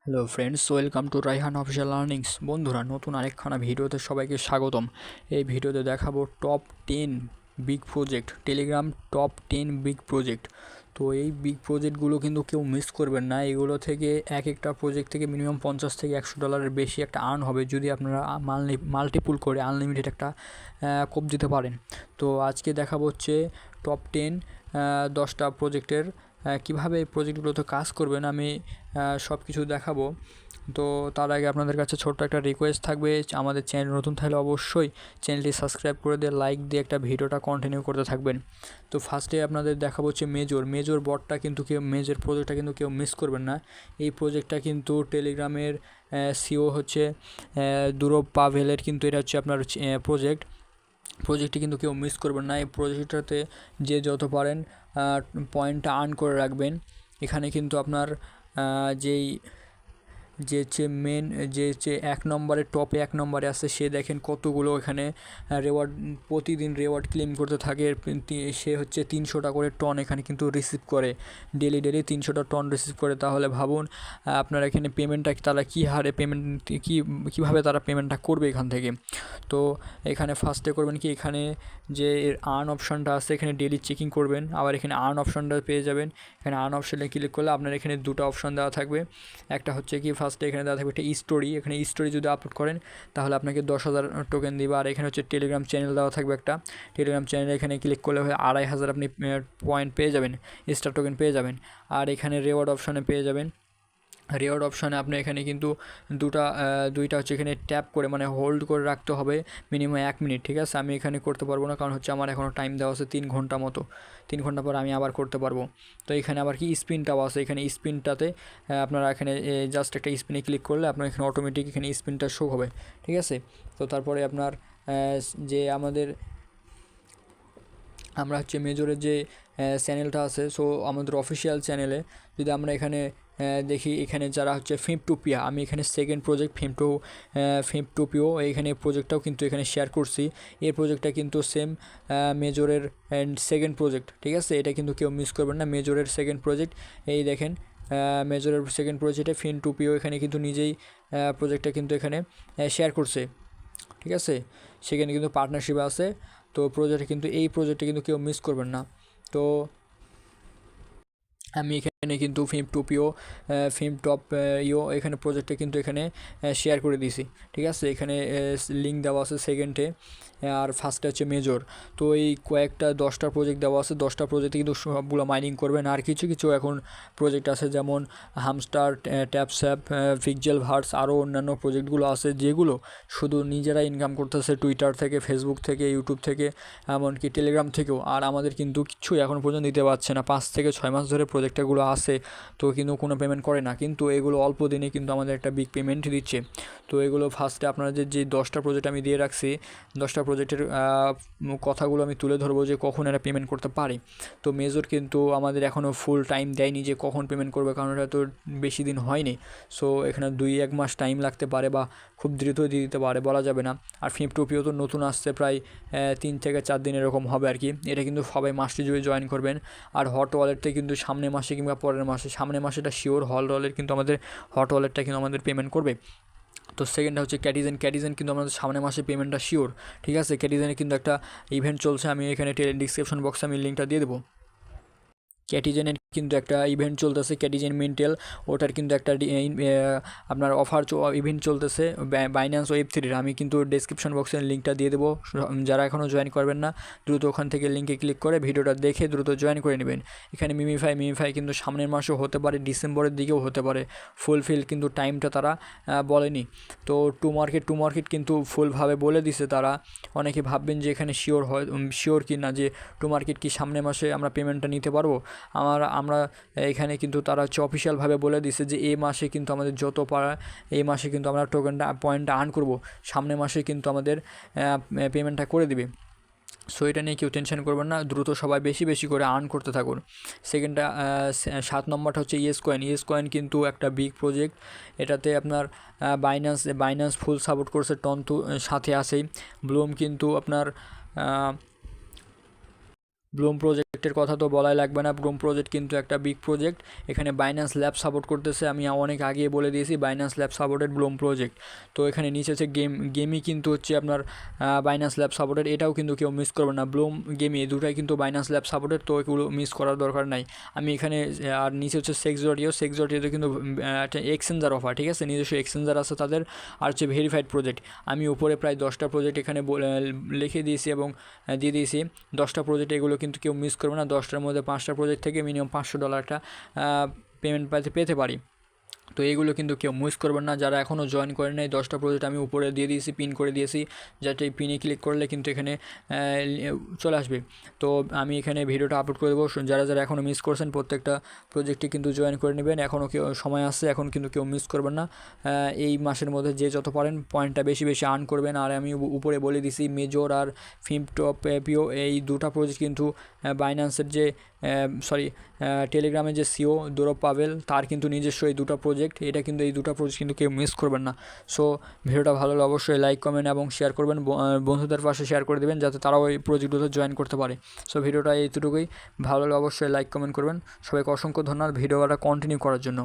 Hello friends, welcome to Raihan official learnings. বন্ধুরা, নতুন আরেকখানা ভিডিওতে সবাইকে স্বাগতম। এই ভিডিওতে দেখাবো top 10 big project, Telegram top 10 big project. তো এই বিগ প্রজেক্টগুলো কিন্তু কেউ মিস করবেন না। এগুলো থেকে এক একটা প্রজেক্ট থেকে মিনিমাম $50 থেকে $100 বেশি একটা আর্ন হবে যদি আপনারা মাল্টিপুল করে আনলিমিটেড একটা কোপ দিতে পারেন। তো আজকে দেখাবো হচ্ছে টপ 10 10টা প্রজেক্টের কীভাবে এই প্রজেক্টগুলোতে কাজ করবেন আমি সব কিছু দেখাবো। তো তার আগে আপনাদের কাছে ছোট্ট একটা রিকোয়েস্ট থাকবে, আমাদের চ্যানেল নতুন থাকলে অবশ্যই চ্যানেলটি সাবস্ক্রাইব করে দিয়ে লাইক দিয়ে একটা ভিডিওটা কন্টিনিউ করতে থাকবেন। তো ফার্স্টে আপনাদের দেখাবো হচ্ছে মেজর বটটা, কিন্তু মেজর প্রজেক্টটা কিন্তু কেউ মিস করবেন না। এই প্রজেক্টটা কিন্তু টেলিগ্রামের সিও হচ্ছে দুরব পাভেলের, কিন্তু এটা হচ্ছে আপনার প্রজেক্টটি কিন্তু কেউ মিস করবেন না। এই প্রজেক্টটাতে যে যত পারেন পয়েন্টটা আর্ন করে রাখবেন। এখানে কিন্তু আপনার যেই যে হচ্ছে মেন যে হচ্ছে টপে এক নম্বরে আছে, সে দেখেন কতগুলো এখানে রেওয়ার্ড, প্রতিদিন রেওয়ার্ড ক্লেম করতে থাকে। সে হচ্ছে 300টা করে টন এখানে কিন্তু রিসিভ করে, ডেলি 300টা টন রিসিভ করে। তাহলে ভাবুন আপনার এখানে পেমেন্টটা তারা কী হারে কীভাবে তারা পেমেন্টটা করবে এখান থেকে। তো এখানে ফার্স্টে করবেন কি, এখানে যে আর্ন অপশানটা আছে এখানে ডেলি চেকিং করবেন, আবার এখানে আর্ন অপশানটা পেয়ে যাবেন। এখানে আর্ন অপশানে ক্লিক করলে আপনার এখানে দুটো অপশান দেওয়া থাকবে। একটা হচ্ছে কি, ফার্স্টে এখানে দেওয়া থাকবে একটা স্টোরি, এখানে স্টোরি যদি আপলোড করেন তাহলে আপনাকে 10,000 টোকেন দিবে। আর এখানে হচ্ছে টেলিগ্রাম চ্যানেল দেওয়া থাকবে একটা, টেলিগ্রাম চ্যানেলে এখানে ক্লিক করলে 2,500 আপনি পয়েন্ট পেয়ে যাবেন, স্টার টোকেন পেয়ে যাবেন। আর এখানে রেওয়ার্ড অপশানে পেয়ে যাবেন। রেওয়ার্ড অপশানে আপনি এখানে কিন্তু দুইটা হচ্ছে এখানে ট্যাপ করে, মানে হোল্ড করে রাখতে হবে মিনিমাম 1 মিনিট। ঠিক আছে, আমি এখানে করতে পারবো না, কারণ হচ্ছে আমার এখনও টাইম দেওয়া আছে 3 ঘন্টা মতো। 3 ঘন্টা পর আমি আবার করতে পারবো। তো এখানে আবার কি স্পিনটাও আছে, এখানে স্পিনটাতে আপনারা এখানে জাস্ট একটা স্পিনে ক্লিক করলে আপনার এখানে অটোমেটিক এখানে স্পিনটা শো হবে। ঠিক আছে, তো তারপরে আপনার যে আমরা হচ্ছে মেজরের যে চ্যানেলটা আছে, সো আমাদের অফিসিয়াল চ্যানেলে যদি আমরা এখানে দেখি, এখানে যারা হচ্ছে ফিমটোপিয়া, আমি এখানে সেকেন্ড প্রজেক্ট ফিমটোপিও এইখানে প্রজেক্টটাও কিন্তু এখানে শেয়ার করছি। এই প্রজেক্টটা কিন্তু সেম মেজরের সেকেন্ড প্রজেক্ট। ঠিক আছে, এটা কিন্তু কেউ মিস করবেন না, মেজরের সেকেন্ড প্রজেক্ট। এই দেখেন মেজরের সেকেন্ড প্রজেক্টে ফিমটোপিও এখানে কিন্তু নিজেই প্রজেক্টটা কিন্তু এখানে শেয়ার করছে। ঠিক আছে, সেখানে কিন্তু পার্টনারশিপ আছে। তো এই প্রজেক্টে কিন্তু কেউ মিস করবেন না। তো আমি এখানে কিন্তু ফিম টপ এখানে প্রজেক্টে কিন্তু এখানে শেয়ার করে দিয়েছি। ঠিক আছে, এখানে লিঙ্ক দেওয়া আছে সেকেন্ডে, আর ফার্স্টে হচ্ছে মেজর। তো এই কয়েকটা 10টা প্রজেক্ট দেওয়া আছে, 10টা প্রজেক্টে কিন্তু সবগুলো মাইনিং করবেন। আর কিছু এখন প্রজেক্ট আছে, যেমন হামস্টার, ট্যাপস্যাপ, পিক্সেল ভার্স, আরও অন্যান্য প্রজেক্টগুলো আছে যেগুলো শুধু নিজেরা ইনকাম করতেছে টুইটার থেকে, ফেসবুক থেকে, ইউটিউব থেকে, এমনকি টেলিগ্রাম থেকেও। আর আমাদের কিন্তু কিছুই এখন পর্যন্ত দিতে পারছে না, 5 থেকে 6 মাস ধরে প্রজেক্টগুলো আসে, তো কিন্তু কোনো পেমেন্ট করে না। কিন্তু এগুলো অল্প দিনে কিন্তু আমাদের একটা বিগ পেমেন্ট দিচ্ছে। তো এগুলো ফার্স্টে আপনাদের যে 10টা প্রজেক্ট আমি দিয়ে রাখছি, 10টা প্রজেক্টের কথাগুলো আমি তুলে ধরবো যে কখন এরা পেমেন্ট করতে পারে। তো মেজর কিন্তু আমাদের এখনও ফুল টাইম দেয়নি যে কখন পেমেন্ট করবে, কারণ এটা তো বেশি দিন হয়নি। সো এখানে 2-1 মাস টাইম লাগতে পারে, বা খুব দ্রুত দিয়ে দিতে পারে, বলা যাবে না। আর ফিমটোপিও তো নতুন আসছে, প্রায় 3 থেকে 4 দিন এরকম হবে আর কি। এটা কিন্তু সবাই মাসটি জুড়ে জয়েন করবেন। আর হট ওয়ালেটটা কিন্তু সামনের মাসে কিংবা পরের মাসে, সামনের মাসেটা শিওর ওয়ালেট কিন্তু আমাদের হট ওয়ালেটটা কিন্তু আমাদের পেমেন্ট করবে। তো সেকেন্ডটা হচ্ছে ক্যাটিজেন কিন্তু আমাদের সামনের মাসে পেমেন্টটা শিওর। ঠিক আছে, ক্যাটিজেনের কিন্তু একটা ইভেন্ট চলছে, আমি এখানে ডিসক্রিপশন বক্সে আমি লিঙ্কটা দিয়ে দেবো। ক্যাটিজেনের কিন্তু একটা ইভেন্ট চলতেছে, ক্যাটিজেন মেন্টেল, ওটার কিন্তু একটা আপনার ইভেন্ট চলতেছে বাইন্যান্স ওয়েব3-এর। আমি কিন্তু ডেসক্রিপশন বক্সে লিঙ্কটা দিয়ে দেবো। যারা এখনও জয়েন করবেন না, দ্রুত ওখান থেকে লিঙ্কে ক্লিক করে ভিডিওটা দেখে দ্রুত জয়েন করে নেবেন। এখানে মিমিফাই কিন্তু সামনের মাসেও হতে পারে, ডিসেম্বরের দিকেও হতে পারে। ফুলফিল কিন্তু টাইমটা তারা বলেনি। তো টু মার্কেট কিন্তু ফুলভাবে বলে দিছে তারা। অনেকে ভাববেন যে এখানে শিওর কি না, যে টু মার্কেট কি সামনের মাসে আমরা পেমেন্টটা নিতে পারবো। আমরা এখানে কিন্তু তারা হচ্ছে অফিসিয়ালভাবে বলে দিছে যে এই মাসে কিন্তু আমাদের যত পারা, এই মাসে কিন্তু আমরা পয়েন্টটা আর্ন করব, সামনের মাসে কিন্তু আমাদের পেমেন্টটা করে দিবে। সো এটা নিয়ে কেউ টেনশন করবেন না, দ্রুত সবাই বেশি করে আর্ন করতে থাকুন। সেকেন্ডটা 7 নম্বরটা হচ্ছে ইয়েস কয়েন কিন্তু একটা বিগ প্রজেক্ট। এটাতে আপনার বাইন্যান্স ফুল সাপোর্ট করছে, টন্তু সাথে আছেই। ব্লুম কিন্তু আপনার ব্লুম প্রজেক্ট প্রজেক্টের কথা তো বলাই লাগবে না, ব্লুম প্রজেক্ট কিন্তু একটা বিগ প্রজেক্ট। এখানে বাইন্যান্স ল্যাব সাপোর্ট করতেছে, আমি অনেক আগে বলে দিয়েছি Binance lab supported Bloom project. তো এখানে নিচে হচ্ছে গেমই কিন্তু হচ্ছে আপনার বাইন্যান্স ল্যাব সাপোর্টেড, এটাও কিন্তু কেউ মিস করবে না। ব্লুম গেমি এই দুটাই কিন্তু বাইন্যান্স ল্যাব সাপোর্টেড, তো এগুলো মিস করার দরকার নাই। আমি এখানে আর নিচে হচ্ছে সেক্স.ইও কিন্তু একটা এক্সচেঞ্জার অফার, ঠিক আছে, নিজস্ব এক্সচেঞ্জার আছে তাদের, আর হচ্ছে ভেরিফাইড প্রজেক্ট। আমি উপরে প্রায় 10টা প্রজেক্ট এখানে লিখে দিয়েছি এবং দিয়ে দিয়েছি 10টা প্রজেক্ট, এগুলো কিন্তু কেউ মিস করবে না। 10টার মধ্যে 5টা প্রজেক্ট থেকে মিনিমাম $500 একটা পেমেন্ট পেতে পারি। তো এইগুলো কিন্তু কেউ মিস করবেন না, যারা এখনও জয়েন করেন নাই। 10টা প্রজেক্ট আমি উপরে দিয়ে দিয়েছি, পিন করে দিয়েছি, যাতে এই পিনে ক্লিক করলে কিন্তু এখানে চলে আসবে। তো আমি এখানে ভিডিওটা আপলোড করে দেবো, যারা যারা এখনও মিস করছেন প্রত্যেকটা প্রজেক্টে কিন্তু জয়েন করে নেবেন, এখনও কেউ সময় আসছে, এখন কিন্তু কেউ মিস করবেন না। এই মাসের মধ্যে যে যত পারেন পয়েন্টটা বেশি বেশি আর্ন করবেন। আর আমি উপরে বলে দিছি মেজর আর ফিমটপ পিও এই দুটা প্রজেক্ট কিন্তু বাইন্যান্সের যে টেলিগ্রামের যে সিও দৌরব পাভেল তার কিন্তু নিজস্ব এই দুটো প্রজেক্ট, এটা কিন্তু এই দুটো প্রজেক্ট কিন্তু কেউ মিস করবেন না। সো ভিডিওটা ভালো হলে অবশ্যই লাইক কমেন্ট এবং শেয়ার করবেন, বন্ধুদের পাশে শেয়ার করে দেবেন যাতে তারাও এই প্রজেক্টগুলোতে জয়েন করতে পারে। সো ভিডিওটা এইটুকুই, ভালো হলে অবশ্যই লাইক কমেন্ট করবেন। সবাইকে অসংখ্য ধন্যবাদ ভিডিওটা কন্টিনিউ করার জন্য।